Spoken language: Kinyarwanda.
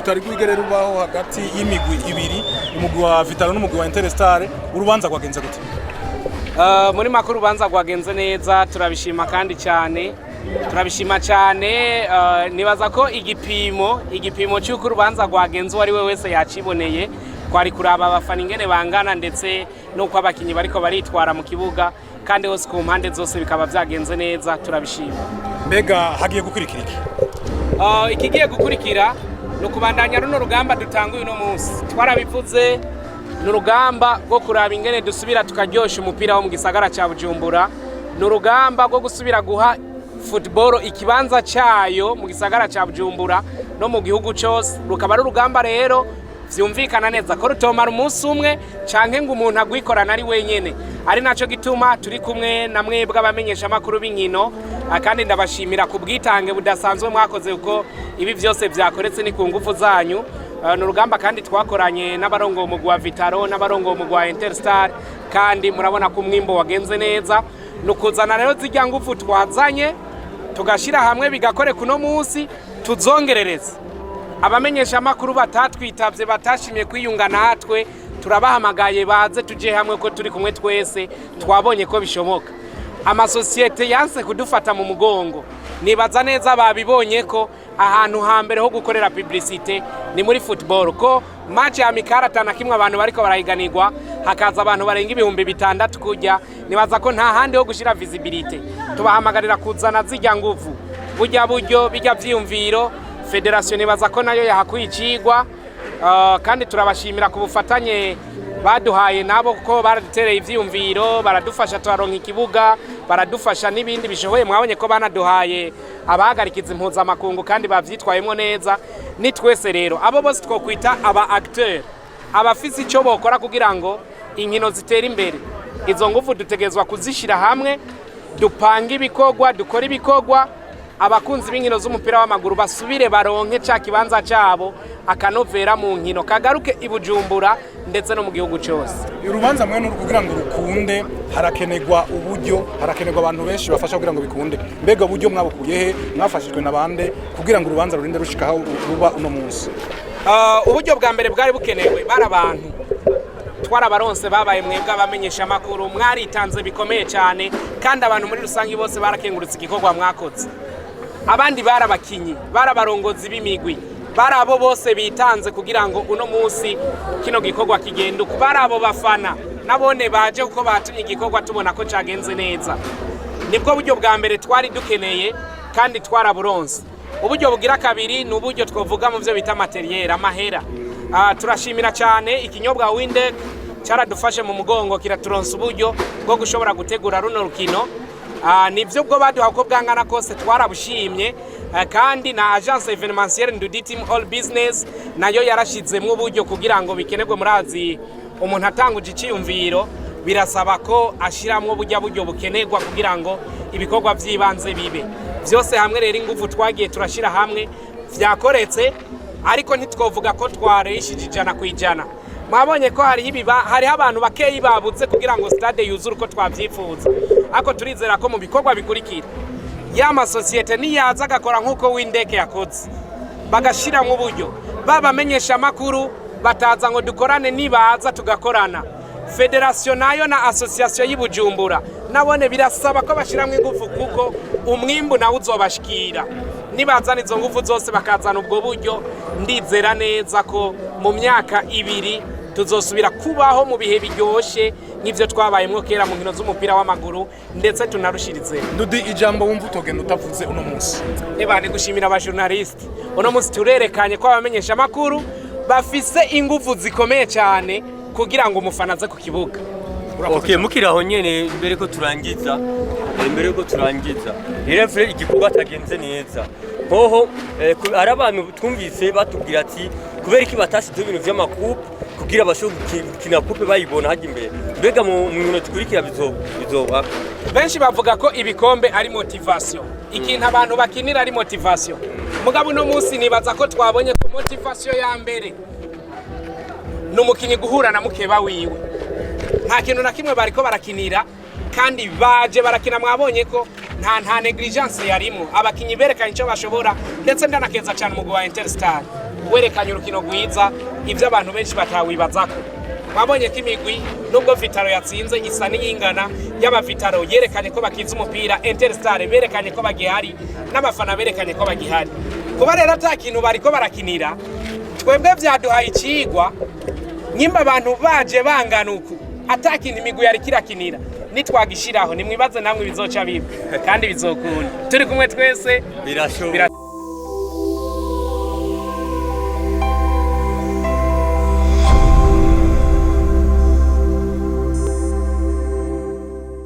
rutari rwigere rubaho hagati y'imigwi ibiri, umugwi wa Vitaro n'umugwi wa Interstar. Urubanza rwagenze gute? Muri makuru urubanza rwagenze neza, turabishima kandi cyane. Turabishima cyane, nibaza ko igipimo cy'uko urubanza rwagenze uwari we wese yaciboneye, kwari kuraba abafana ingene bangana ndetse nuko abakinyi bariko baritwara mu kibuga, kandi hose ku mpande zose bikaba byagenze neza. Turabishima. Mbega hagiye gukurikira iki? Ikigiye gukurikira no kubandanya runo rugamba dutanguye uno munsi. Twarabivuze, n'urugamba rwo kuraba ingene dusubira tukaryosha umupira wo mu gisagara cya Bujumbura, n'urugamba rwo gusubira guha football ikibanza cyayo mu gisagara cya Bujumbura no mu gihugu cyose. Rukaba ari urugamba rero vyumvikana neza ko rutomara umunsi umwe canke ngo umuntu agwikorana ari wenyene. Ari naco gituma turi kumwe na mwebwe abamenyesha makuru b'inkino, kandi ndabashimira ku bwitange budasanzwe mwakoze uko ibi byose byakoretse ni ku ngufu zanyu. N'urugamba kandi twakoranye n'abarongo umugwi wa Vitaro n'abarongo umugwi wa Interstar, kandi murabona ko umwimbo wagenze neza. Nukuzana rero zijya ngufu twazanye tugashira hamwe bigakore kuno munsi tuzongerereza. Abamenyesha makuru batatwitavye batashimye kwiyunga natwe, turabahamagaye baze tuje hamwe ko turi kumwe twese, twabonye ko bishoboka. Amasosiyete yanse kudufata mu mugongo, nibaza neza babibonye ko ahantu hambere ho gukorera publicité ni muri football, ko match ya mikarata na kimwe abantu bariko barahiganirwa hakaza abantu barenga ibihumbi 600 kujya. Nibaza ko nta handi ho gushira visibility, tubahamagarira kuzana zijya nguvu buryo bijya vyiyumviro. Federation nibaza ko nayo yahakwicigwa, kandi turabashimira ku bufatanye baduhaye nabo ko baradutereye ivyiyumviro, baradufasha twaronka ikibuga, baradufasha n'ibindi bishoboye. Mwabonye ko banaduhaye abahagarikiza impuzamakungu kandi bavyitwayemo neza. Ni twese rero abo bose twokwita aba acteur, abafise icyo bokora kugira ngo inkino zitera imbere. Izo ngufu dutegezwa kuzishira hamwe, dupanga ibikorwa, dukora ibikorwa, abakunzi b'inkino z'umupira w'amaguru basubire baronke ca kibanza cabo, akanovera mu nkino kagaruke i Bujumbura ndetse no mu gihugu cyose. Urubanza mwe n'uru kugira ngo rukunde harakenegwa uburyo, harakenegwa abantu benshi bafasha kugira ngo bikunde. Mbega uburyo mwabukuye he, mwafashijwe nabande kugira ngo urubanza rurinde rushikaho ruba uno munsi? Uburyo bwa mbere bwari bukenewe barabantu twarabaronse babaye mwebwe abamenyesha makuru, mwaritanze bikomeye cyane, kandi abantu muri rusangi bose barakengurutse igikorwa mwakoze. Abandi barabakinyi, barabarongozi b'imigwi, barabo bose bitanze kugira ngo uno munsi kino gikorwa kigenda uko. Barabo bafana nabone baje uko batumye igikorwa tubona ko cagenze neza. Nibwo buryo bwa mbere twari dukeneye kandi twaraburonse. Uburyo bugira kabiri ni uburyo twovuga mu byo bita materiel, amahera. Turashimira cyane ikinyobwa Windek cyaradufashe mu mugongo kiraturonsa uburyo bwo gushobora gutegura runo rukino. Nivyo bwo baduha ko bwangana kose twarabushimye, kandi na agence evenementielle Ndudi Team All Business nayo yarashizemwe uburyo kugira ngo bikenerwe murazi umuntu atanguje iciyumviro birasaba ko ashiramwe buryo bukenerwa kugira ngo ibikorwa vyibanze bibe byose hamwe. Rero ingufu twagiye turashira hamwe vyakoretse, ariko ntitwovuga ko twareshije 100%. Mwabonye ko hari abantu bakeyi babuze kugira ngo stade yuzure uko twavyifuza, ako turizera ko mu bikorwa bikurikira ya masosiyete niyaza agakora nkuko Windeke yakoze, bagashiramwe uburyo, babamenyesha makuru bataza ngo dukorane, nibaza tugakorana. Federation nayo na association y'Ibujumbura nabone birasaba ko bashiramwe ingufu, kuko umwimbu nawe uzobashikira. Nibazana izo ngufu zose bakazana ubwo buryo, ndizera neza ko mu myaka 2 tuzosubira kubaho mu bihe biryoshe nk'ivyo twabayemwo kera mu nkino z'umupira w'amaguru, ndetse tunarushirize. Ndudi, ijambo wumva utogenda utavuze uno munsi? Nebane gushimira aba journalist. Uno munsi turerekanye ko abamenyesha makuru bafise ingufu zikomeye cyane kugira ngo umufana aze ku kibuga. Okay, mukiraho nyene mbere ko turangiza, rero igikorwa tagenze neza. Hoho ari abantu twumvise batubwira ati kubera iki batashyize ibintu vy'amakupe kugira bashobora kupe bayibona haje imbere. Mbega mu nkino tukurikira bizoba benshi bavuga ko ibikombe ari motivation, ikintu abantu bakinira ari motivation. Mugabo no munsi nibaza ko twabonye ko motivation ya mbere n'umukinyi guhura na mukeba wiwe. Nta kintu na kimwe bariko barakinira, kandi baje barakina. Mwabonye ko nta negligence yarimo, abakinyi berekanye icyo bashobora, ndetse ndanakeza cyane umugwi wa Interstar. werekanye urukino rwiza ibyo abantu benshi batawibazako. Mwabonye ko imigwi nubwo Vitaro yatsinze isa n'iyingana, yaba Vitaro yerekanye ko bakiza umupira, Interstar berekanye ko bagihari, n'abafana berekanye ko bagihari. Kuba rero ata kintu bariko barakinira, twebwe vyaduhaye ikigwa nyimba abantu baje bangana uku ata kintu imigwi yari kirakinira, nitwagishiraho nimwibaze namwe bizoca biba kandi bizokunda. Turi kumwe twese birashoboka.